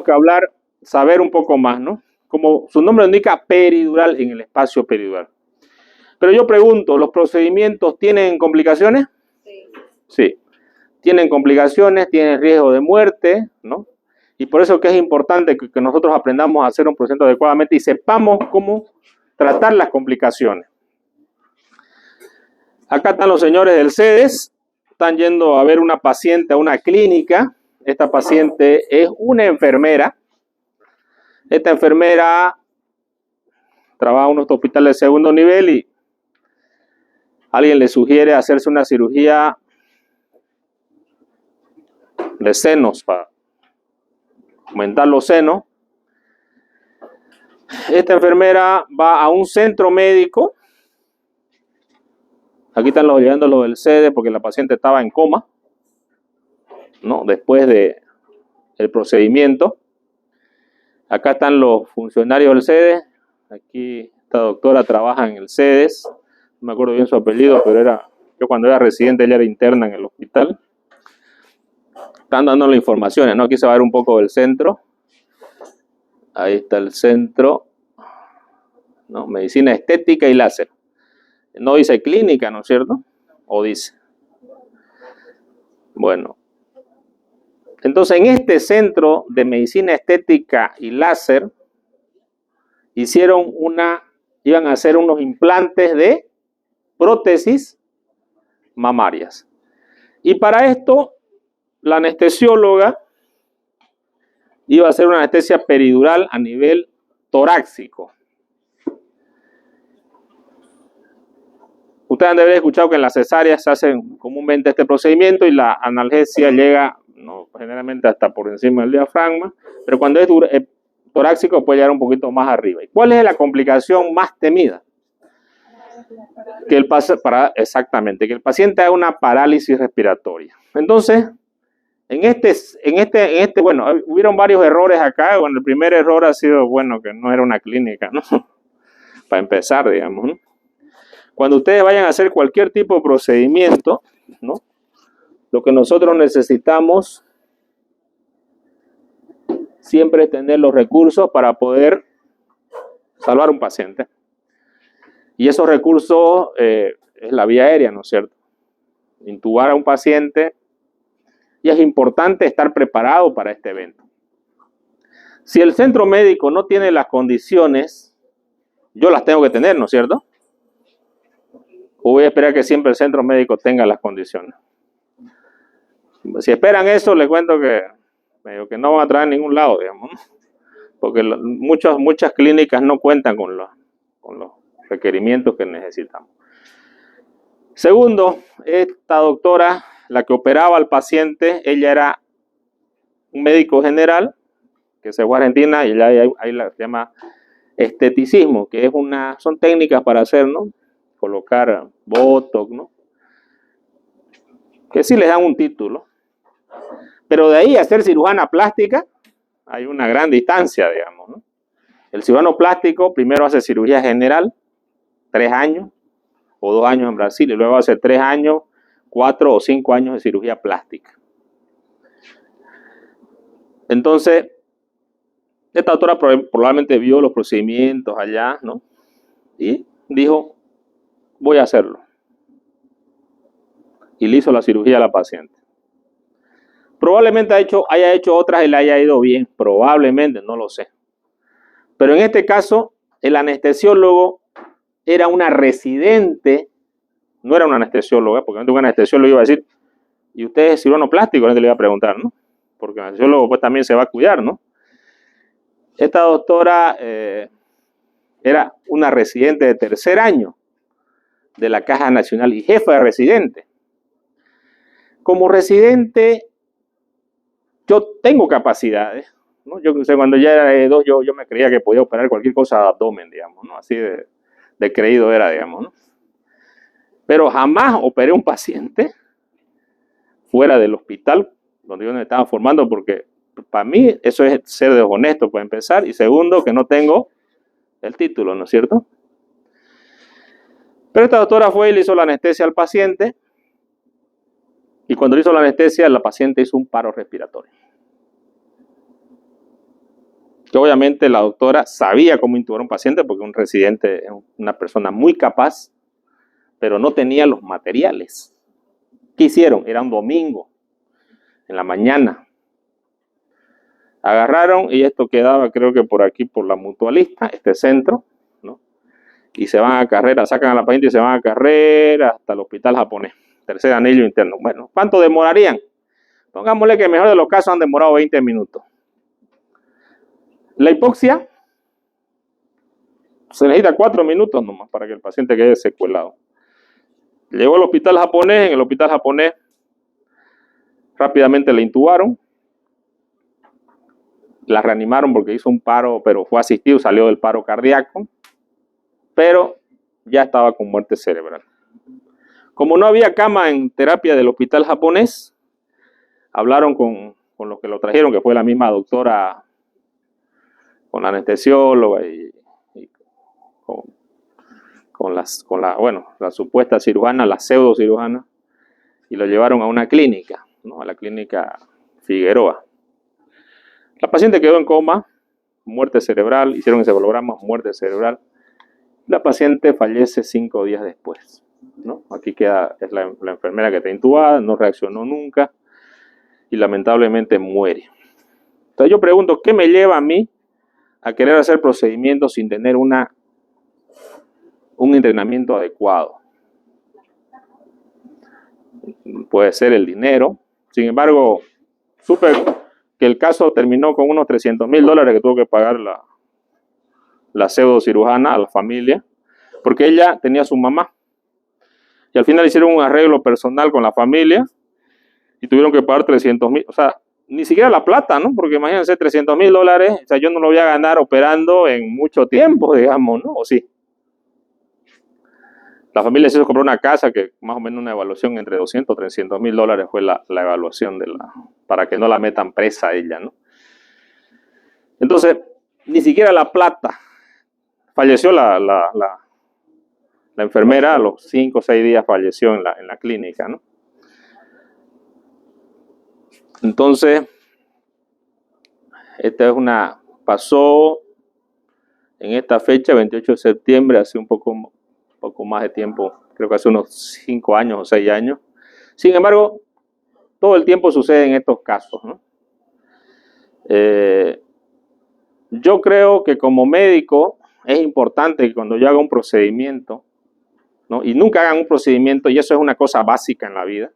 que saber un poco más, ¿no? Como su nombre indica, peridural, en el espacio peridural. Pero yo pregunto, ¿los procedimientos tienen complicaciones? Sí. Sí. Tienen complicaciones, tienen riesgo de muerte, ¿no? Y por eso que es importante que nosotros aprendamos a hacer un procedimiento adecuadamente y sepamos cómo tratar las complicaciones. Acá están los señores del CEDES, están yendo a ver una paciente a una clínica. Esta paciente es una enfermera. Esta enfermera trabaja en un hospital de segundo nivel y alguien le sugiere hacerse una cirugía de senos para aumentar los senos. Esta enfermera va a un centro médico. Aquí están llevando los del CEDES porque la paciente estaba en coma, ¿no? Después del procedimiento. Acá están los funcionarios del CEDES. Aquí esta doctora trabaja en el CEDES. No me acuerdo bien su apellido, pero yo cuando era residente, ella era interna en el hospital. Están dando las informaciones, ¿no? Aquí se va a ver un poco del centro. Ahí está el centro, ¿no? Medicina estética y láser. No dice clínica, ¿no es cierto? ¿O dice? Bueno. Entonces, en este centro de medicina estética y láser, iban a hacer unos implantes de prótesis mamarias. Y para esto, la anestesióloga iba a hacer una anestesia peridural a nivel torácico. Ustedes han de haber escuchado que en las cesáreas se hace comúnmente este procedimiento y la analgesia llega, ¿no?, generalmente hasta por encima del diafragma, pero cuando es torácico puede llegar un poquito más arriba. ¿Y cuál es la complicación más temida? Que el paciente haga una parálisis respiratoria. Entonces, bueno, hubieron varios errores acá. Bueno, el primer error ha sido, bueno, que no era una clínica, ¿no? Para empezar, digamos, ¿no? Cuando ustedes vayan a hacer cualquier tipo de procedimiento, ¿no?, lo que nosotros necesitamos siempre es tener los recursos para poder salvar a un paciente. Y esos recursos es la vía aérea, ¿no es cierto? Intubar a un paciente. Y es importante estar preparado para este evento. Si el centro médico no tiene las condiciones, yo las tengo que tener, ¿no es cierto? O voy a esperar que siempre el centro médico tenga las condiciones. Si esperan eso, les cuento que no van a traer a ningún lado, digamos, ¿no? Porque muchas clínicas no cuentan con los requerimientos que necesitamos. Segundo, esta doctora, la que operaba al paciente, ella era un médico general que se fue a Argentina y ahí la llama esteticismo, que son técnicas para hacer, ¿no?, colocar botox, ¿no?, que sí les dan un título, pero de ahí a ser cirujana plástica hay una gran distancia, digamos, ¿no? El cirujano plástico primero hace cirugía general, 3 años o 2 años en Brasil, y luego hace 3 años, 4 o 5 años de cirugía plástica. Entonces, esta doctora probablemente vio los procedimientos allá, ¿no?, y dijo, voy a hacerlo. Y le hizo la cirugía a la paciente. Probablemente haya hecho otras y le haya ido bien, probablemente, no lo sé. Pero en este caso, el anestesiólogo era una residente, no era una anestesióloga, porque un anestesiólogo iba a decir, ¿y usted es cirujano plástico? Le iba a preguntar, ¿no? Porque el anestesiólogo pues también se va a cuidar, ¿no? Esta doctora era una residente de 3er año de la Caja Nacional y jefa de residente. Como residente, yo tengo capacidades, ¿no? Yo cuando ya era E2, yo me creía que podía operar cualquier cosa de abdomen, digamos, ¿no? Así de creído era, digamos, ¿no? Pero jamás operé un paciente fuera del hospital donde yo me estaba formando, porque para mí eso es ser deshonesto, para empezar, y segundo, que no tengo el título, ¿no es cierto? Pero esta doctora fue y le hizo la anestesia al paciente, y cuando le hizo la anestesia, la paciente hizo un paro respiratorio. que obviamente la doctora sabía cómo intubar a un paciente porque un residente es una persona muy capaz, pero no tenía los materiales. ¿Qué hicieron? Era un domingo, en la mañana. Agarraron, y esto quedaba creo que por aquí, por la Mutualista, este centro, ¿no? Y se van a carrera, sacan a la paciente y se van a carrera hasta el hospital japonés, tercer anillo interno. Bueno, ¿cuánto demorarían? Pongámosle que en el mejor de los casos han demorado 20 minutos. La hipoxia se necesita 4 minutos nomás para que el paciente quede secuelado. Llegó al hospital japonés, en el hospital japonés rápidamente la intubaron, la reanimaron porque hizo un paro, pero fue asistido, salió del paro cardíaco, pero ya estaba con muerte cerebral. Como no había cama en terapia del hospital japonés, hablaron con los que lo trajeron, que fue la misma doctora, con la anestesióloga y con la supuesta cirujana, la pseudo cirujana, y lo llevaron a una clínica, ¿no? A la clínica Figueroa. La paciente quedó en coma, muerte cerebral, hicieron encefalograma, muerte cerebral. La paciente fallece 5 días después, ¿no? Aquí queda, es la enfermera que está intubada, no reaccionó nunca y lamentablemente muere. Entonces yo pregunto, ¿qué me lleva a mí a querer hacer procedimientos sin tener un entrenamiento adecuado? Puede ser el dinero. Sin embargo, supe que el caso terminó con unos $300,000 que tuvo que pagar la pseudo cirujana a la familia, porque ella tenía a su mamá. Y al final hicieron un arreglo personal con la familia y tuvieron que pagar 300,000. O sea, ni siquiera la plata, ¿no? Porque imagínense, $300,000, o sea, yo no lo voy a ganar operando en mucho tiempo, digamos, ¿no? ¿O sí? La familia se hizo comprar una casa que más o menos una evaluación entre 200 y $300,000 fue la evaluación para que no la metan presa a ella, ¿no? Entonces, ni siquiera la plata. Falleció la enfermera, a los 5 o 6 días falleció en la clínica, ¿no? Entonces, pasó en esta fecha, 28 de septiembre, hace un poco más de tiempo, creo que hace unos 5 años o 6 años. Sin embargo, todo el tiempo sucede en estos casos, ¿no? Yo creo que como médico es importante que cuando yo haga un procedimiento, ¿no? Y nunca hagan un procedimiento, y eso es una cosa básica en la vida,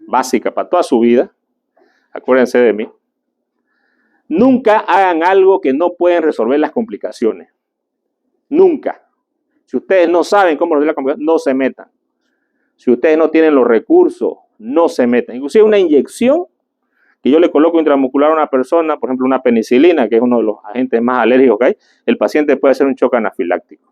básica para toda su vida, acuérdense de mí, nunca hagan algo que no pueden resolver las complicaciones. Nunca. Si ustedes no saben cómo resolver las complicaciones, no se metan. Si ustedes no tienen los recursos, no se metan. Inclusive una inyección que yo le coloco intramuscular a una persona, por ejemplo una penicilina, que es uno de los agentes más alérgicos que hay, el paciente puede hacer un shock anafiláctico.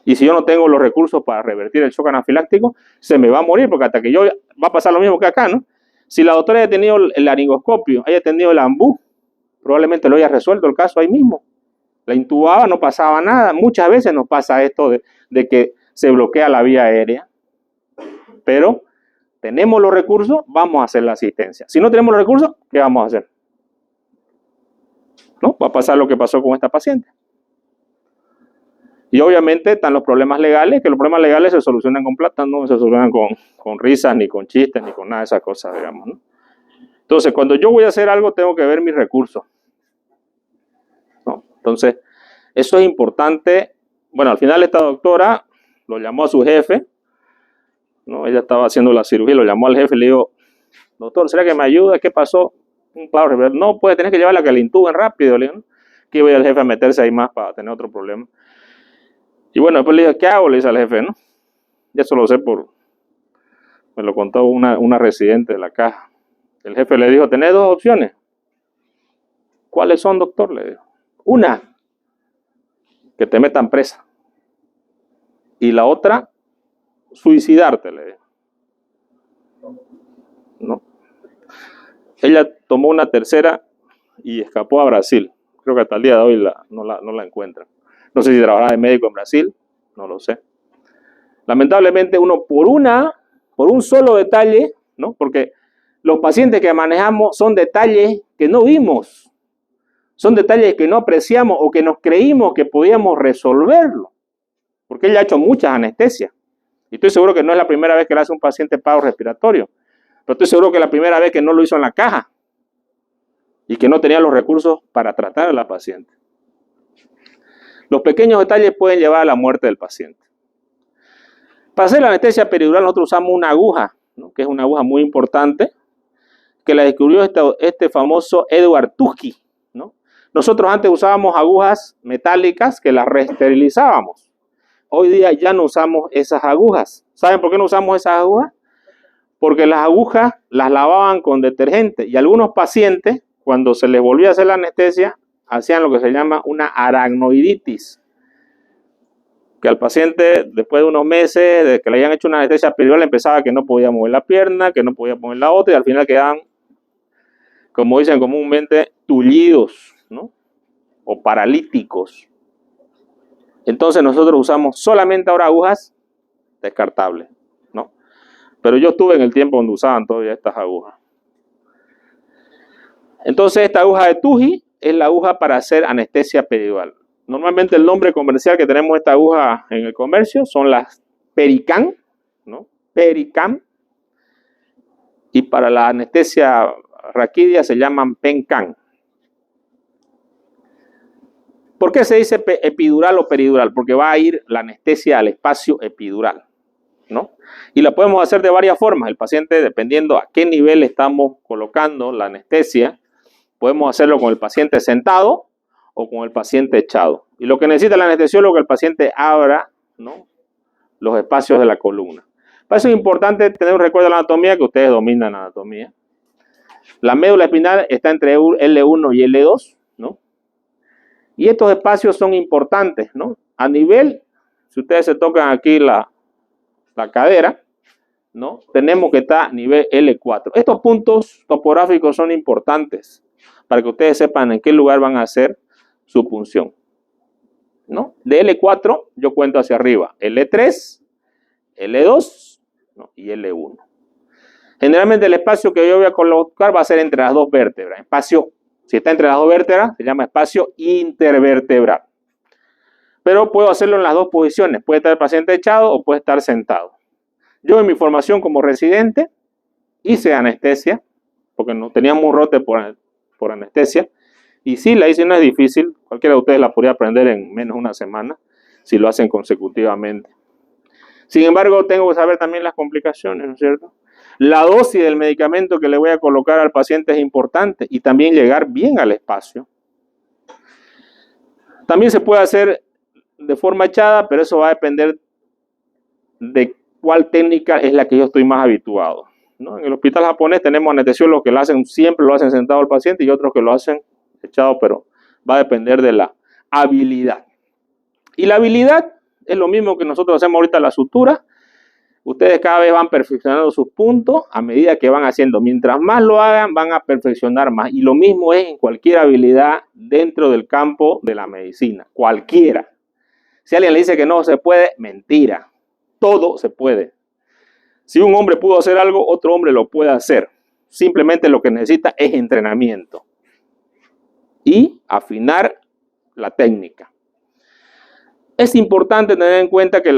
Y si yo no tengo los recursos para revertir el shock anafiláctico, se me va a morir, porque hasta que va a pasar lo mismo que acá, ¿no? Si la doctora haya tenido el laringoscopio, haya tenido el ambú, probablemente lo haya resuelto el caso ahí mismo. La intubaba, no pasaba nada. Muchas veces nos pasa esto de que se bloquea la vía aérea. Pero tenemos los recursos, vamos a hacer la asistencia. Si no tenemos los recursos, ¿qué vamos a hacer? ¿No? Va a pasar lo que pasó con esta paciente. Y obviamente están los problemas legales, que los problemas legales se solucionan con plata, no se solucionan con risas, ni con chistes, ni con nada de esas cosas, digamos, ¿no? Entonces, cuando yo voy a hacer algo, tengo que ver mis recursos, ¿no? Entonces, eso es importante. Bueno, al final esta doctora lo llamó a su jefe, ¿no? Ella estaba haciendo la cirugía, lo llamó al jefe y le dijo, doctor, ¿será que me ayuda? ¿Qué pasó? Un claro, no, pues tenés que llevarla a que la intuben rápido, le digo, ¿no? Que iba el jefe a meterse ahí más para tener otro problema. Y bueno, después le dije, ¿qué hago? Le dice al jefe, ¿no? Ya eso lo sé me lo contó una residente de la caja. El jefe le dijo, tenés 2 opciones. ¿Cuáles son, doctor? Le dijo. Una, que te metan presa. Y la otra, suicidarte, le dijo. No. Ella tomó una tercera y escapó a Brasil. Creo que hasta el día de hoy no la encuentran. No sé si trabajará de médico en Brasil, no lo sé. Lamentablemente uno por un solo detalle, ¿no? Porque los pacientes que manejamos son detalles que no vimos. Son detalles que no apreciamos o que nos creímos que podíamos resolverlo, porque él ya ha hecho muchas anestesias. Y estoy seguro que no es la primera vez que le hace a un paciente paro respiratorio, pero estoy seguro que es la primera vez que no lo hizo en la caja y que no tenía los recursos para tratar a la paciente. Los pequeños detalles pueden llevar a la muerte del paciente. Para hacer la anestesia peridural nosotros usamos una aguja, ¿no? Que es una aguja muy importante, que la descubrió este famoso Edward Tuskey, ¿no? Nosotros antes usábamos agujas metálicas que las reesterilizábamos. Hoy día ya no usamos esas agujas. ¿Saben por qué no usamos esas agujas? Porque las agujas las lavaban con detergente y algunos pacientes, cuando se les volvía a hacer la anestesia, hacían lo que se llama una aracnoiditis. Que al paciente, después de unos meses de que le habían hecho una anestesia peridural, empezaba que no podía mover la pierna, que no podía mover la otra, y al final quedaban, como dicen comúnmente, tullidos, ¿no? O paralíticos. Entonces nosotros usamos solamente ahora agujas descartables, ¿no? Pero yo estuve en el tiempo donde usaban todavía estas agujas. Entonces esta aguja de Tuskey es la aguja para hacer anestesia peridural. Normalmente el nombre comercial que tenemos esta aguja en el comercio son las Pericam, ¿no? Pericam. Y para la anestesia raquídea se llaman Pencam. ¿Por qué se dice epidural o peridural? Porque va a ir la anestesia al espacio epidural, ¿no? Y la podemos hacer de varias formas. El paciente, dependiendo a qué nivel estamos colocando la anestesia, podemos hacerlo con el paciente sentado o con el paciente echado. Y lo que necesita el anestesiólogo es que el paciente abra, ¿no?, los espacios de la columna. Para eso es importante tener un recuerdo de la anatomía, que ustedes dominan la anatomía. La médula espinal está entre L1 y L2, ¿no? Y estos espacios son importantes, ¿no? A nivel, si ustedes se tocan aquí la cadera, ¿no?, tenemos que estar a nivel L4. Estos puntos topográficos son importantes para que ustedes sepan en qué lugar van a hacer su punción, ¿no? De L4 yo cuento hacia arriba, L3, L2, ¿no?, y L1. Generalmente el espacio que yo voy a colocar va a ser entre las dos vértebras. Espacio, si está entre las dos vértebras, se llama espacio intervertebral. Pero puedo hacerlo en las dos posiciones. Puede estar el paciente echado o puede estar sentado. Yo en mi formación como residente hice anestesia, porque no teníamos un rote por anestesia. Y sí, la hice, no es difícil. Cualquiera de ustedes la podría aprender en menos de una semana si lo hacen consecutivamente. Sin embargo, tengo que saber también las complicaciones, ¿no es cierto? La dosis del medicamento que le voy a colocar al paciente es importante y también llegar bien al espacio. También se puede hacer de forma echada, pero eso va a depender de cuál técnica es la que yo estoy más habituado, ¿no? En el hospital japonés tenemos anestesiólogos que lo hacen, siempre lo hacen sentado al paciente, y otros que lo hacen echado, pero va a depender de la habilidad. Y la habilidad es lo mismo que nosotros hacemos ahorita la sutura. Ustedes cada vez van perfeccionando sus puntos a medida que van haciendo. Mientras más lo hagan, van a perfeccionar más. Y lo mismo es en cualquier habilidad dentro del campo de la medicina. Cualquiera. Si alguien le dice que no se puede, mentira. Todo se puede. Si un hombre pudo hacer algo, otro hombre lo puede hacer. Simplemente lo que necesita es entrenamiento y afinar la técnica. Es importante tener en cuenta que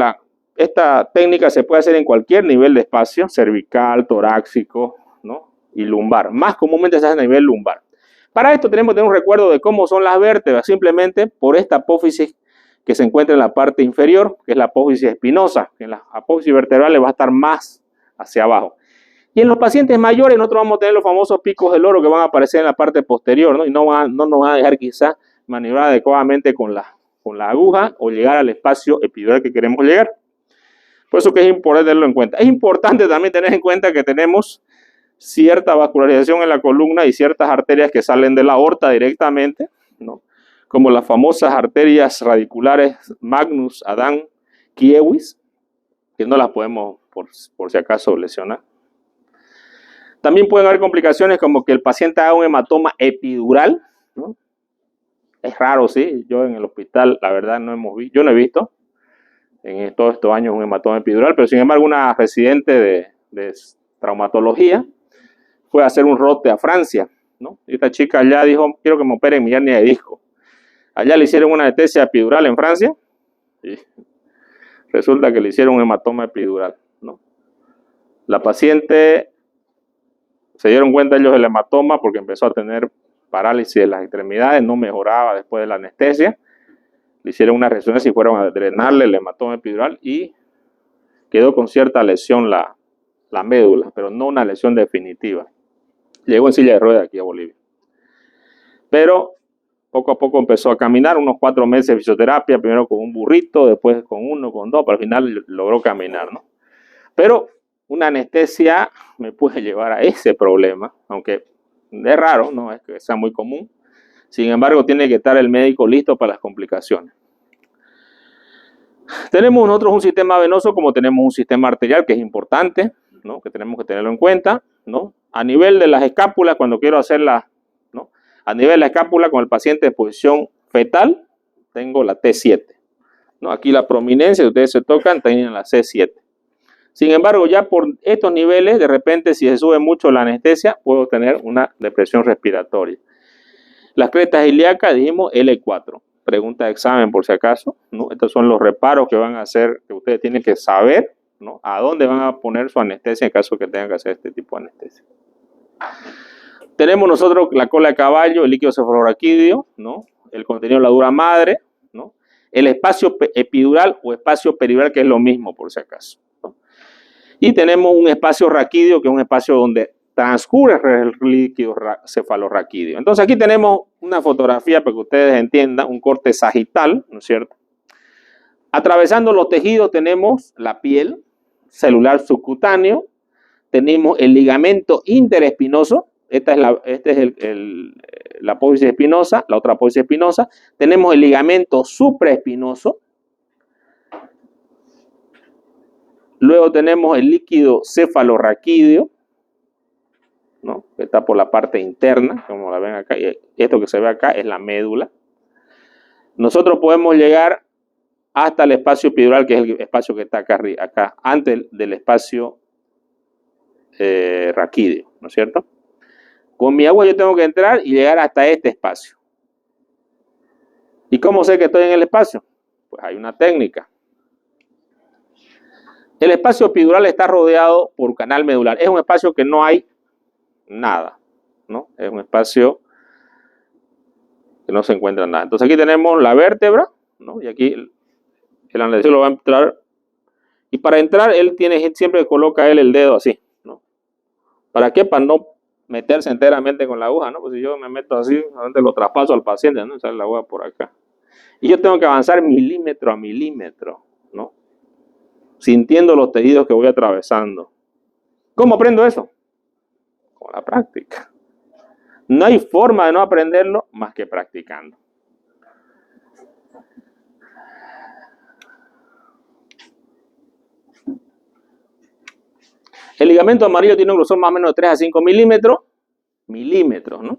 esta técnica se puede hacer en cualquier nivel de espacio, cervical, torácico, ¿no?, y lumbar. Más comúnmente se hace a nivel lumbar. Para esto tenemos que tener un recuerdo de cómo son las vértebras, simplemente por esta apófisis que se encuentra en la parte inferior, que es la apófisis espinosa, que en las apófisis vertebrales va a estar más hacia abajo. Y en los pacientes mayores nosotros vamos a tener los famosos picos del oro que van a aparecer en la parte posterior, ¿no? Y no nos van a dejar quizás maniobrar adecuadamente con la aguja o llegar al espacio epidural que queremos llegar. Por eso que es importante tenerlo en cuenta. Es importante también tener en cuenta que tenemos cierta vascularización en la columna y ciertas arterias que salen de la aorta directamente, ¿no?, como las famosas arterias radiculares Magnus, Adam, Kiewis, que no las podemos por si acaso lesionar. También pueden haber complicaciones como que el paciente haga un hematoma epidural, ¿no? Es raro, sí. Yo en el hospital, la verdad, yo no he visto en todos estos años un hematoma epidural, pero sin embargo una residente de traumatología fue a hacer un rote a Francia, ¿no? Y esta chica allá dijo, quiero que me operen mi hernia de disco. Allá le hicieron una anestesia epidural en Francia y resulta que le hicieron un hematoma epidural, ¿no? La paciente, se dieron cuenta ellos del hematoma porque empezó a tener parálisis de las extremidades, no mejoraba después de la anestesia. Le hicieron una resonancia y fueron a drenarle el hematoma epidural y quedó con cierta lesión la médula, pero no una lesión definitiva. Llegó en silla de ruedas aquí a Bolivia. Pero poco a poco empezó a caminar, unos 4 meses de fisioterapia, primero con un burrito, después con 1, con 2, pero al final logró caminar, ¿no? Pero una anestesia me puede llevar a ese problema, aunque es raro, no es que sea muy común. Sin embargo, tiene que estar el médico listo para las complicaciones. Tenemos nosotros un sistema venoso como tenemos un sistema arterial, que es importante, ¿no? Que tenemos que tenerlo en cuenta, ¿no? A nivel de las escápulas, cuando quiero hacerlas, ¿no? A nivel de la escápula, con el paciente de posición fetal, tengo la T7, ¿no? Aquí la prominencia, ustedes se tocan, tienen la C7. Sin embargo, ya por estos niveles, de repente, si se sube mucho la anestesia, puedo tener una depresión respiratoria. Las crestas ilíacas, dijimos L4. Pregunta de examen por si acaso, ¿no? Estos son los reparos que van a hacer, que ustedes tienen que saber, ¿no? A dónde van a poner su anestesia en caso que tengan que hacer este tipo de anestesia. Tenemos nosotros la cola de caballo, el líquido cefalorraquídeo, ¿no? El contenido de la dura madre, ¿no? El espacio epidural o espacio peridural, que es lo mismo por si acaso, ¿no? Y tenemos un espacio raquídeo, que es un espacio donde transcurre el líquido cefalorraquídeo. Entonces aquí tenemos una fotografía para que ustedes entiendan, un corte sagital, ¿no es cierto? Atravesando los tejidos tenemos la piel celular subcutáneo, tenemos el ligamento interespinoso, esta es la apófisis espinosa, la otra apófisis espinosa, tenemos el ligamento supraespinoso, luego tenemos el líquido cefalorraquídeo, ¿no? Que está por la parte interna, como la ven acá, y esto que se ve acá es la médula. Nosotros podemos llegar hasta el espacio epidural, que es el espacio que está acá antes del espacio raquídeo, ¿no es cierto? Con mi agua yo tengo que entrar y llegar hasta este espacio. ¿Y cómo sé que estoy en el espacio? Pues hay una técnica. El espacio epidural está rodeado por canal medular. Es un espacio que no hay nada, ¿no? Es un espacio que no se encuentra nada. Entonces aquí tenemos la vértebra, ¿no? Y aquí el anestesiólogo va a entrar. Y para entrar, él siempre coloca el dedo así, ¿no? ¿Para qué? Para no meterse enteramente con la aguja, ¿no? Pues si yo me meto así, antes lo traspaso al paciente, ¿no? Sale la aguja por acá. Y yo tengo que avanzar milímetro a milímetro, ¿no? Sintiendo los tejidos que voy atravesando. ¿Cómo aprendo eso? Con la práctica. No hay forma de no aprenderlo más que practicando. El ligamento amarillo tiene un grosor más o menos de 3 a 5 milímetros, ¿no?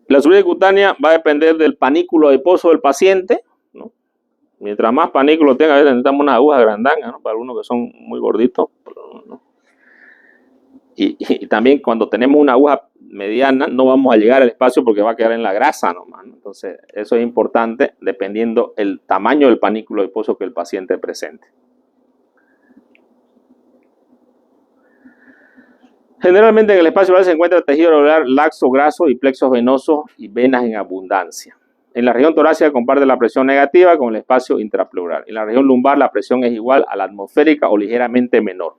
La superficie cutánea va a depender del panículo adiposo del paciente, ¿no? Mientras más panículo tenga, a veces necesitamos una aguja grandanga, ¿no? Para algunos que son muy gorditos, ¿no? Y también cuando tenemos una aguja mediana, no vamos a llegar al espacio porque va a quedar en la grasa nomás, ¿no? Entonces, eso es importante dependiendo el tamaño del panículo adiposo que el paciente presente. Generalmente en el espacio oral se encuentra tejido alveolar laxo, graso y plexos venosos y venas en abundancia. En la región torácica comparte la presión negativa con el espacio intrapleural. En la región lumbar la presión es igual a la atmosférica o ligeramente menor.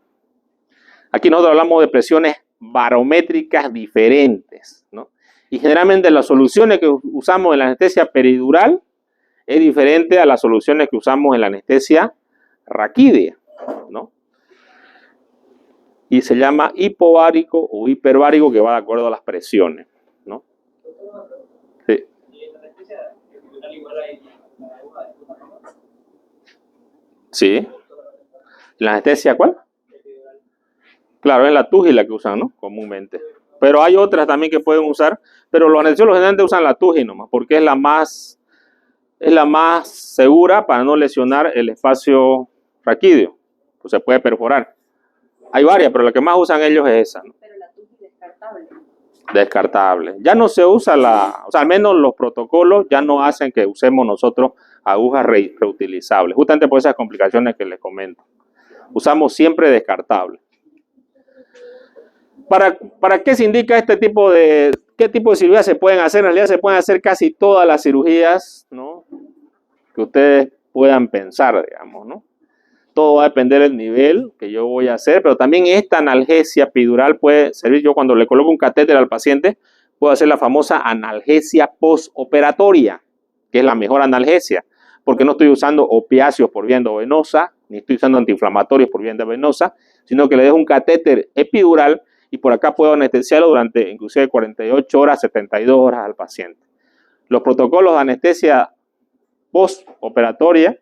Aquí nosotros hablamos de presiones barométricas diferentes, ¿no? Y generalmente las soluciones que usamos en la anestesia peridural es diferente a las soluciones que usamos en la anestesia raquídea, ¿no? Y se llama hipovárico o hiperbárico, que va de acuerdo a las presiones, ¿no? Sí. Sí. ¿La anestesia cuál? Claro, es la TUGI la que usan, ¿no? Comúnmente. Pero hay otras también que pueden usar, pero los anestesiólogos generalmente usan la TUGI nomás, porque es la más segura para no lesionar el espacio raquídeo, pues se puede perforar. Hay varias, pero la que más usan ellos es esa, ¿no? Pero la TUGI descartable. Descartable. Ya no se usa o sea, al menos los protocolos ya no hacen que usemos nosotros agujas reutilizables, justamente por esas complicaciones que les comento. Usamos siempre descartable. ¿Para qué se indica este tipo de, qué tipo de cirugías se pueden hacer? En realidad se pueden hacer casi todas las cirugías, ¿no?, que ustedes puedan pensar, digamos, ¿no? Todo va a depender del nivel que yo voy a hacer, pero también esta analgesia epidural puede servir. Yo cuando le coloco un catéter al paciente, puedo hacer la famosa analgesia postoperatoria, que es la mejor analgesia, porque no estoy usando opiáceos por vía endovenosa, ni estoy usando antiinflamatorios por vía endovenosa, sino que le dejo un catéter epidural y por acá puedo anestesiarlo durante inclusive 48 horas, 72 horas al paciente. Los protocolos de anestesia postoperatoria,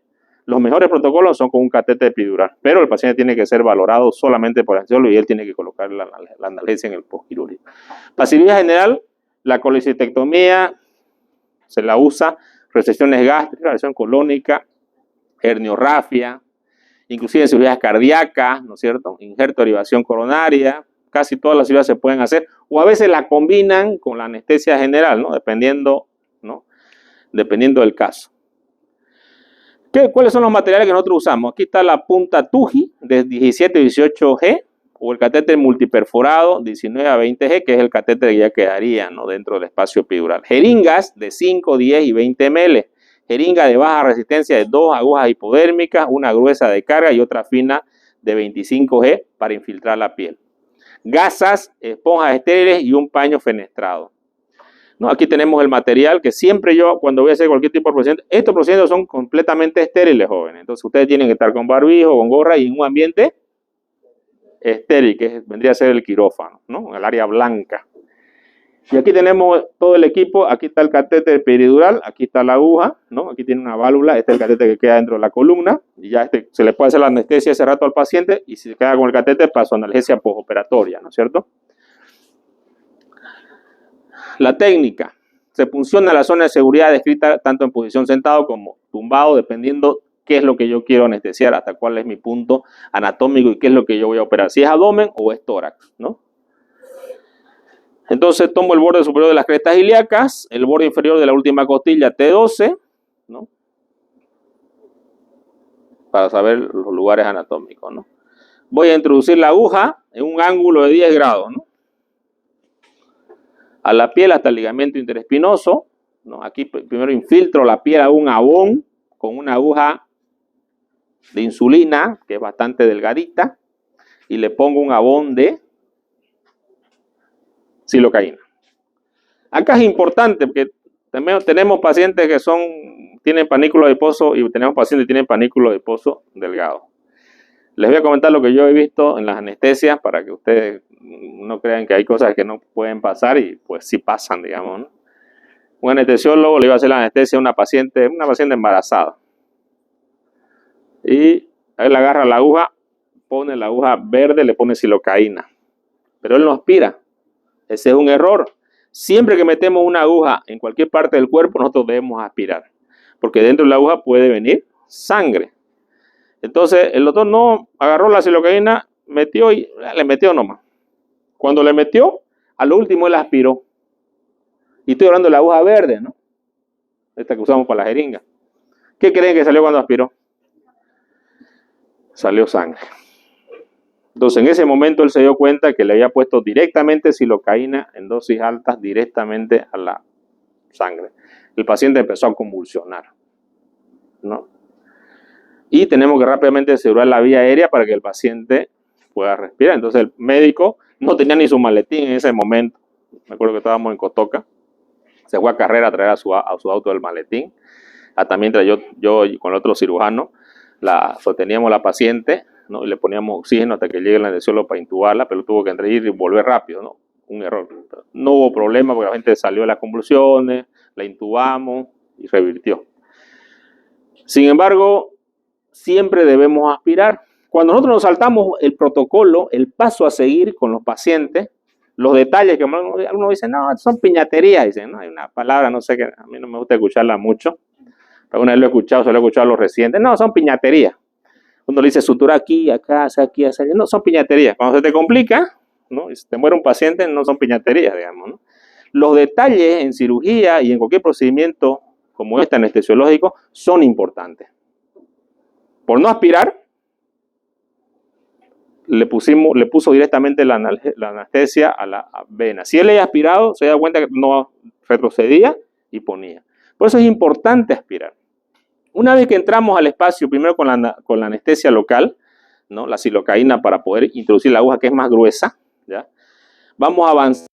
los mejores protocolos son con un catéter epidural, pero el paciente tiene que ser valorado solamente por el anestesiólogo y él tiene que colocar la analgesia en el postquirúrgico. Para cirugía general, la colecistectomía se la usa, resecciones gástricas, resección colónica, herniorrafia, inclusive cirugías cardíacas, ¿no es cierto? Injerto de derivación coronaria, casi todas las cirugías se pueden hacer, o a veces la combinan con la anestesia general, ¿no? Dependiendo del caso. ¿Cuáles son los materiales que nosotros usamos? Aquí está la punta TUGI de 17 y 18G o el catéter multiperforado 19 a 20G, que es el catéter que ya quedaría, ¿no?, dentro del espacio epidural. Jeringas de 5, 10 y 20 ml. Jeringa de baja resistencia de 2 agujas hipodérmicas, una gruesa de carga y otra fina de 25G para infiltrar la piel. Gasas, esponjas estériles y un paño fenestrado. No, aquí tenemos el material que siempre yo, cuando voy a hacer cualquier tipo de procedimiento, estos procedimientos son completamente estériles, jóvenes. Entonces ustedes tienen que estar con barbijo, con gorra y en un ambiente estéril, que vendría a ser el quirófano, ¿no?, en el área blanca. Y aquí tenemos todo el equipo. Aquí está el catéter peridural, aquí está la aguja, ¿no? Aquí tiene una válvula, este es el catéter que queda dentro de la columna, y ya se le puede hacer la anestesia ese rato al paciente, y si se queda con el catéter, para su analgesia postoperatoria, ¿no es cierto? La técnica. Se funciona la zona de seguridad descrita tanto en posición sentado como tumbado, dependiendo qué es lo que yo quiero anestesiar, hasta cuál es mi punto anatómico y qué es lo que yo voy a operar, si es abdomen o es tórax, ¿no? Entonces tomo el borde superior de las crestas ilíacas, el borde inferior de la última costilla T12, ¿no?, para saber los lugares anatómicos, ¿no? Voy a introducir la aguja en un ángulo de 10 grados, ¿no?, a la piel hasta el ligamento interespinoso, ¿no? Aquí primero infiltro la piel a un abón con una aguja de insulina, que es bastante delgadita, y le pongo un abón de silocaína. Acá es importante porque también tenemos pacientes que tienen panículo adiposo y tenemos pacientes que tienen panículo adiposo delgado. Les voy a comentar lo que yo he visto en las anestesias para que ustedes no crean que hay cosas que no pueden pasar y pues sí pasan, digamos, ¿no? Un anestesiólogo le iba a hacer la anestesia a una paciente embarazada. Y él agarra la aguja, pone la aguja verde, le pone silocaína. Pero él no aspira. Ese es un error. Siempre que metemos una aguja en cualquier parte del cuerpo, nosotros debemos aspirar. Porque dentro de la aguja puede venir sangre. Entonces, el doctor no agarró la silocaína, metió y le metió nomás. Cuando le metió, a lo último él aspiró. Y estoy hablando de la aguja verde, ¿no?, esta que usamos para la jeringa. ¿Qué creen que salió cuando aspiró? Salió sangre. Entonces, en ese momento él se dio cuenta que le había puesto directamente silocaína en dosis altas directamente a la sangre. El paciente empezó a convulsionar, ¿no? Y tenemos que rápidamente asegurar la vía aérea para que el paciente pueda respirar. Entonces el médico no tenía ni su maletín en ese momento. Me acuerdo que estábamos en Cotoca. Se fue a carrera a traer a su auto el maletín. Hasta mientras yo con el otro cirujano sosteníamos a la paciente, ¿no?, y le poníamos oxígeno hasta que llegue el anestesiólogo para intubarla, pero tuvo que entrar y volver rápido, ¿no? Un error. No hubo problema porque la gente salió de las convulsiones, la intubamos y revirtió. Sin embargo, siempre debemos aspirar. Cuando nosotros nos saltamos el protocolo, el paso a seguir con los pacientes, los detalles que algunos dicen, no, son piñaterías, dicen, no, hay una palabra, no sé, que a mí no me gusta escucharla mucho, pero una vez lo he escuchado, solo he escuchado a los residentes, no, son piñaterías. Uno le dice sutura aquí, acá, allá, no, son piñaterías. Cuando se te complica, ¿no? Y si te muere un paciente, no son piñaterías, digamos, ¿no? Los detalles en cirugía y en cualquier procedimiento como este anestesiológico son importantes. Por no aspirar, le puso directamente la anestesia a la vena. Si él había aspirado, se da cuenta que no retrocedía y ponía. Por eso es importante aspirar. Una vez que entramos al espacio, primero con la anestesia local, ¿no? La silocaína para poder introducir la aguja que es más gruesa, ¿ya? Vamos a avanzar